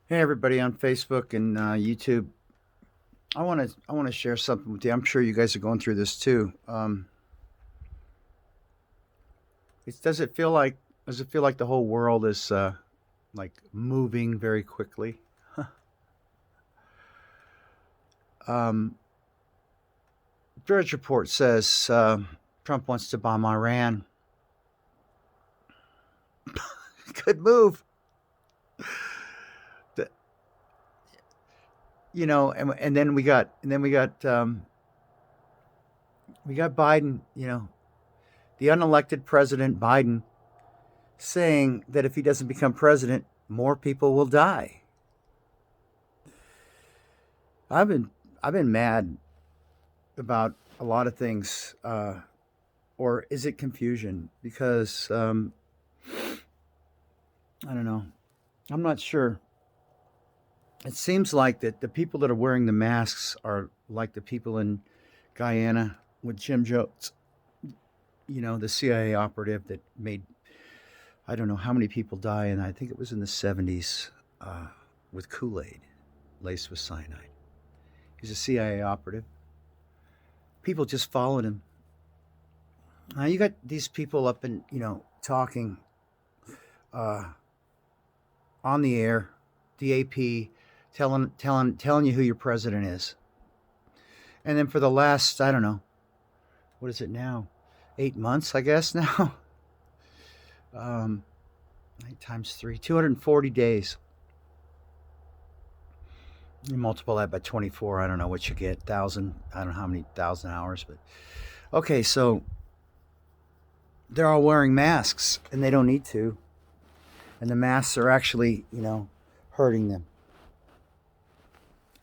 Hey everybody on Facebook and YouTube. I want to share something with you. I'm sure you guys are going through this too. Does it feel like the whole world is like moving very quickly? um, Drudge Report says Trump wants to bomb Iran. Good move. The- and then we got Biden. The unelected president Biden saying that if he doesn't become president, more people will die. I've been I've been mad about a lot of things, or is it confusion? Because I don't know. I'm not sure. It seems like that the people that are wearing the masks are like the people in Guyana with Jim Jones. The CIA operative that made I don't know how many people die, and I think it was in the 70s with Kool-Aid laced with cyanide. He's a CIA operative. People just followed him. Now you got these people up and talking uh, on the air, the AP, telling you who your president is, and then for the last I don't know what is it now, 8 months I guess now, um, 8 times 3, 240 days. You multiply that by 24. I don't know what you get. Thousand. I don't know how many thousand hours, but okay. So they're all wearing masks, and they don't need to, and the masks are actually hurting them.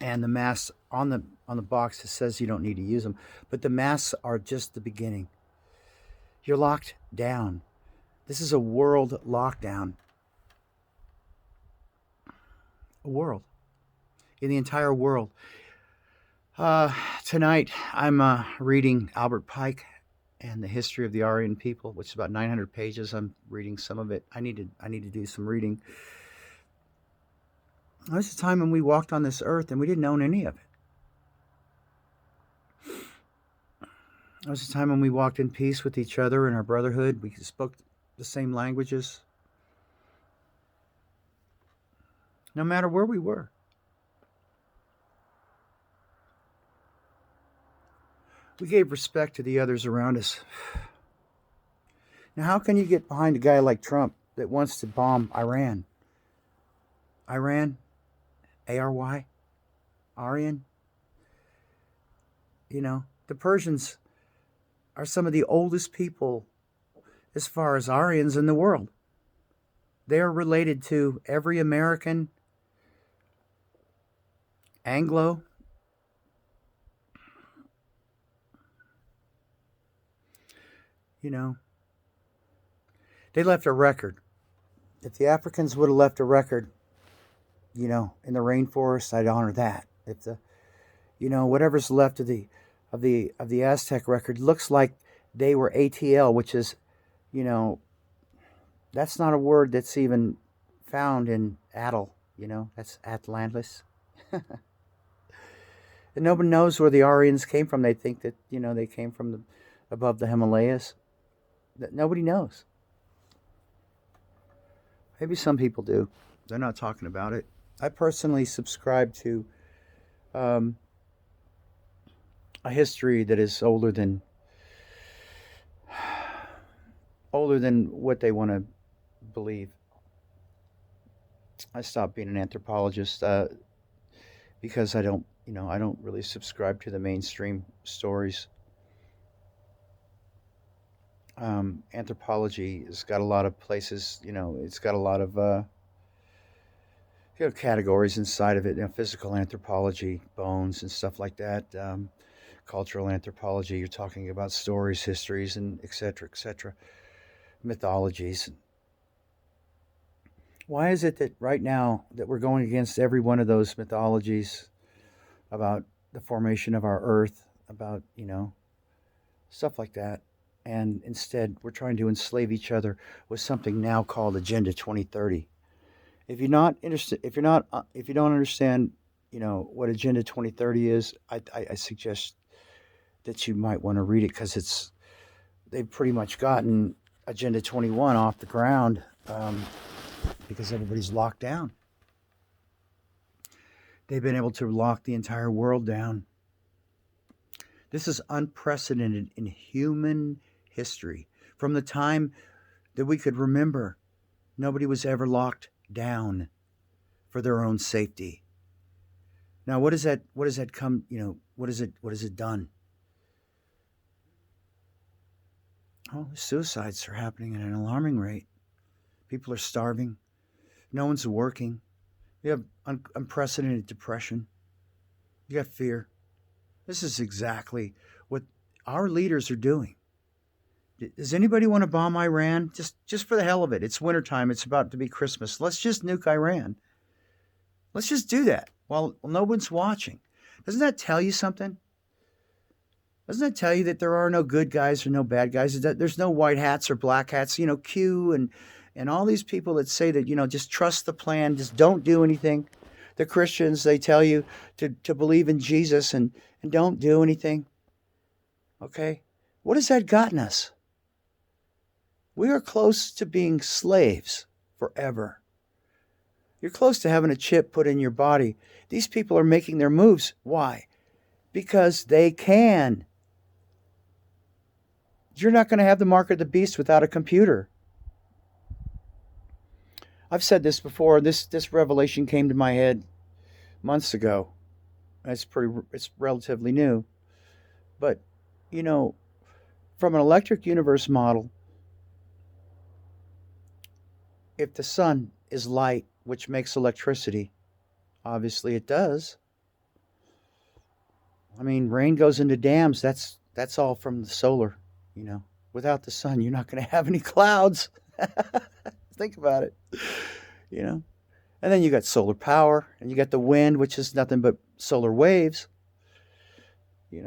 And the masks on the box it says you don't need to use them, but the masks are just the beginning. You're locked down. This is a world lockdown. A world in the entire world. Uh, Tonight I'm reading Albert Pike and the history of the Aryan people, which is about 900 pages. I'm reading some of it. I need to do some reading. There was a time when we walked on this earth and we didn't own any of it. There was a time when we walked in peace with each other in our brotherhood. We spoke the same languages, no matter where we were. We gave respect to the others around us. Now, how can you get behind a guy like Trump that wants to bomb Iran? Iran, ARY, Aryan. The Persians are some of the oldest people as far as Aryans in the world. They are related to every American, Anglo. You know, they left a record. If the Africans would have left a record, in the rainforest, I'd honor that. If whatever's left of the Aztec record looks like they were ATL, which is, you know, that's not a word that's even found in Atl. That's Atlantis. And nobody knows where the Aryans came from. They think that they came from above the Himalayas. That nobody knows. Maybe some people do. They're not talking about it. I personally subscribe to um, a history that is older than what they want to believe. I stopped being an anthropologist because I don't really subscribe to the mainstream stories. Anthropology has got a lot of places. It's got a lot of categories inside of it. Physical anthropology, bones and stuff like that. Cultural anthropology. You're talking about stories, histories, and etc. etc. Mythologies. Why is it that right now that we're going against every one of those mythologies about the formation of our Earth, about stuff like that, and instead we're trying to enslave each other with something now called Agenda 2030? If you're not interested, if you don't understand, what Agenda 2030 is, I suggest that you might want to read it because they've pretty much gotten Agenda 21 off the ground because everybody's locked down. They've been able to lock the entire world down. This is unprecedented in human history. From the time that we could remember, nobody was ever locked down for their own safety. Now, what does that come, what is it done? Oh, suicides are happening at an alarming rate. People are starving. No one's working. You have unprecedented depression. You got fear. This is exactly what our leaders are doing. Does anybody want to bomb Iran? Just for the hell of it. It's wintertime. It's about to be Christmas. Let's just nuke Iran. Let's just do that while no one's watching. Doesn't that tell you something? Doesn't that tell you that there are no good guys or no bad guys? That there's no white hats or black hats? Q and all these people that say that, just trust the plan, just don't do anything. The Christians, they tell you to believe in Jesus and don't do anything. Okay? What has that gotten us? We are close to being slaves forever. You're close to having a chip put in your body. These people are making their moves. Why? Because they can. You're not going to have the mark of the beast without a computer. I've said this before. This revelation came to my head months ago. It's relatively new. But, from an electric universe model, if the sun is light, which makes electricity, obviously it does. I mean, rain goes into dams. That's all from the solar. Without the sun, you're not going to have any clouds. Think about it. And then you got solar power, and you got the wind, which is nothing but solar waves. And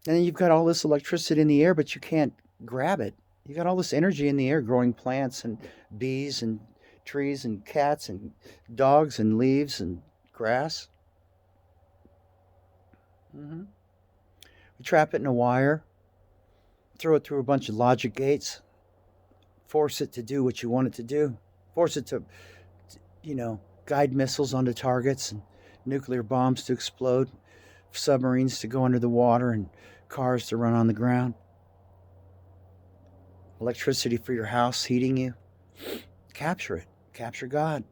then you've got all this electricity in the air, but you can't grab it. You got all this energy in the air, growing plants and bees and trees and cats and dogs and leaves and grass. Mm-hmm. We trap it in a wire, throw it through a bunch of logic gates, force it to do what you want it to do, force it to guide missiles onto targets and nuclear bombs to explode, submarines to go under the water and cars to run on the ground. Electricity for your house, heating you. Capture it. Capture God.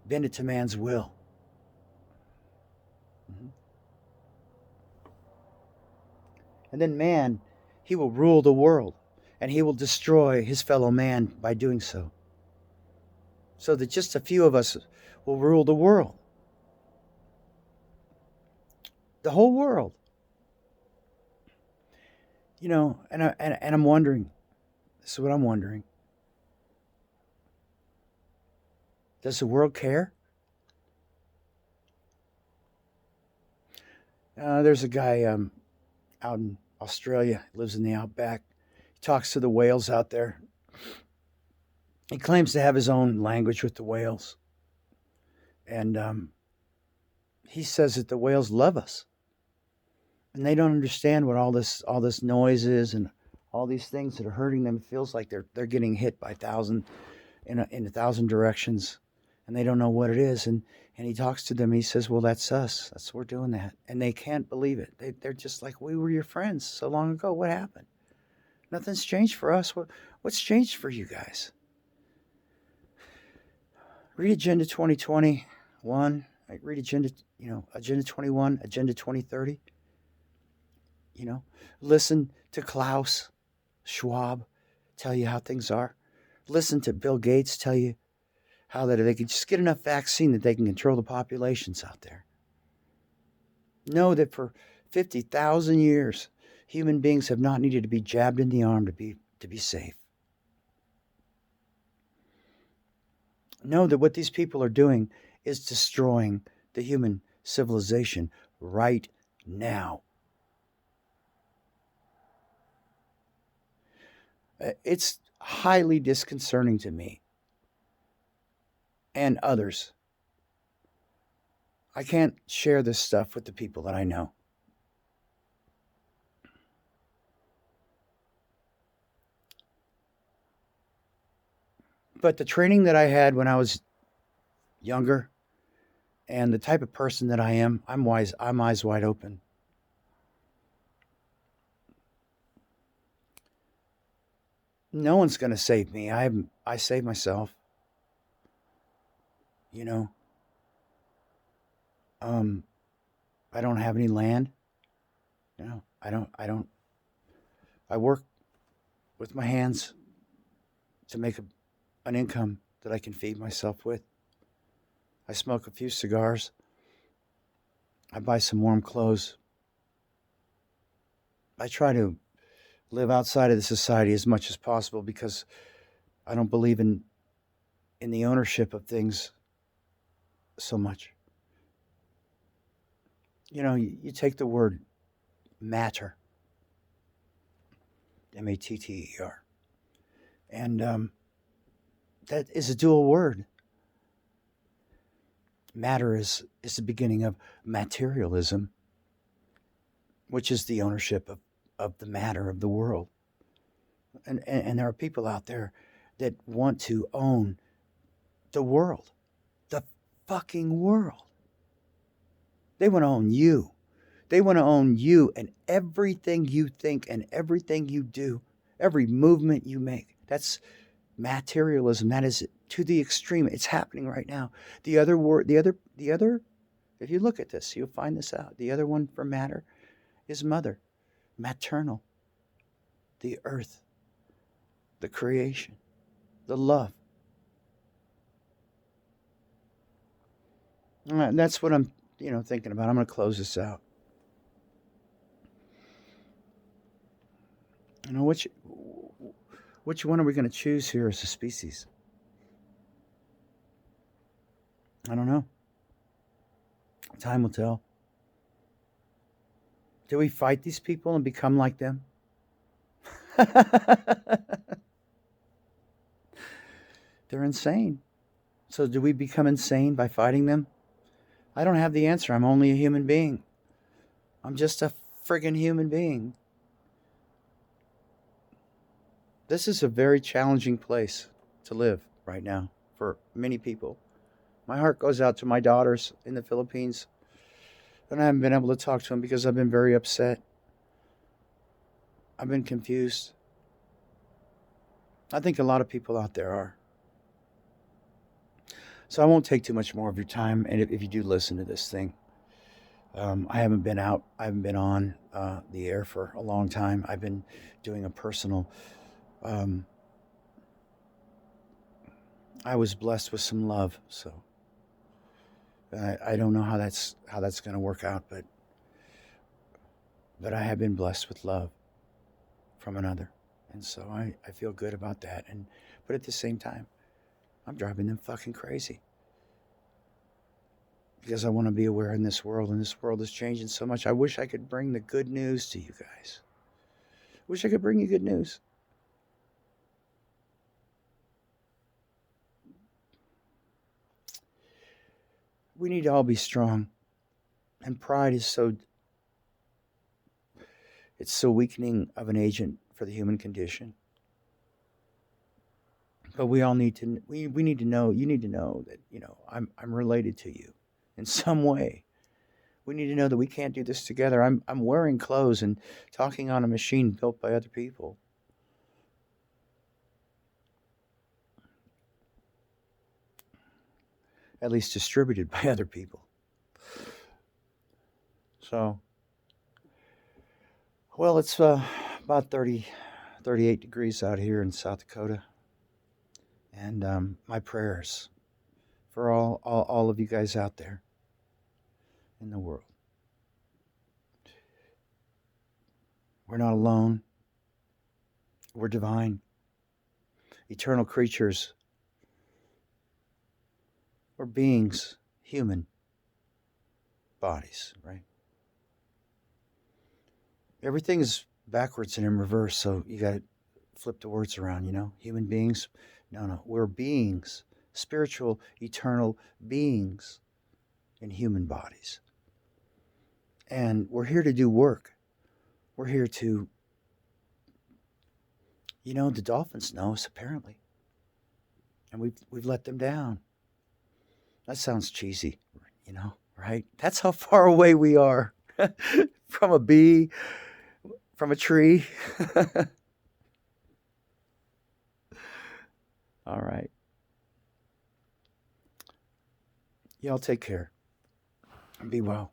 Bend it to man's will. Mm-hmm. And then man, he will rule the world, and he will destroy his fellow man by doing so. So that just a few of us will rule the world. The whole world. And I'm wondering, this is what I'm wondering. Does the world care? There's a guy out in Australia, lives in the outback. He talks to the whales out there. He claims to have his own language with the whales. And he says that the whales love us. And they don't understand what all this noise is and all these things that are hurting them. It feels like they're getting hit by in a thousand directions, and they don't know what it is. And he talks to them. He says, "Well, that's us. We're doing that." And they can't believe it. They're just like, "We were your friends so long ago. What happened? Nothing's changed for us. What's changed for you guys?" Read Agenda 2021. Read Agenda 21, Agenda 2030. Listen to Klaus Schwab tell you how things are. Listen to Bill Gates tell you how that if they could just get enough vaccine that they can control the populations out there. Know that for 50,000 years, human beings have not needed to be jabbed in the arm to be safe. Know that what these people are doing is destroying the human civilization right now. It's highly disconcerting to me and others. I can't share this stuff with the people that I know. But the training that I had when I was younger and the type of person that I am, I'm eyes wide open. No one's going to save me. I save myself. You know, I don't have any land. No, I don't. I work with my hands to make an income that I can feed myself with. I smoke a few cigars. I buy some warm clothes. I try to live outside of the society as much as possible because I don't believe in the ownership of things so much. You know, you take the word matter, Matter, and that is a dual word. Matter is the beginning of materialism, which is the ownership of the matter of the world. And there are people out there that want to own the world, the fucking world. They want to own you. They want to own you and everything you think and everything you do, every movement you make. That's materialism. That is to the extreme. It's happening right now. The other word, the other, if you look at this, you'll find this out. The other one for matter is mother, maternal, the earth, the creation, the love. And that's what I'm, thinking about. I'm going to close this out. Which one are we going to choose here as a species? I don't know. Time will tell. Do we fight these people and become like them? They're insane. So do we become insane by fighting them? I don't have the answer. I'm only a human being. I'm just a friggin' human being. This is a very challenging place to live right now for many people. My heart goes out to my daughters in the Philippines. And I haven't been able to talk to them because I've been very upset. I've been confused. I think a lot of people out there are. So I won't take too much more of your time. And if you do listen to this thing, I haven't been out. I haven't been on the air for a long time. I've been doing a personal. I was blessed with some love, so I don't know how that's going to work out, but I have been blessed with love from another, and so I feel good about that. But at the same time, I'm driving them fucking crazy because I want to be aware in this world, and this world is changing so much. I wish I could bring the good news to you guys. Wish I could bring you good news. We need to all be strong. And pride is so weakening of an agent for the human condition. But we all need to we need to know, you need to know that, I'm related to you in some way. We need to know that we can't do this together. I'm wearing clothes and talking on a machine built by other people. At least distributed by other people. So, well, it's about 38 degrees out here in South Dakota. And my prayers for all of you guys out there in the world. We're not alone. We're divine. Eternal creatures. We're beings, human bodies, right? Everything is backwards and in reverse, so you got to flip the words around, human beings. No, we're beings, spiritual, eternal beings in human bodies. And we're here to do work. We're here to, the dolphins know us apparently. And we've let them down. That sounds cheesy, right? That's how far away we are from a bee, from a tree. All right. Y'all take care and be well.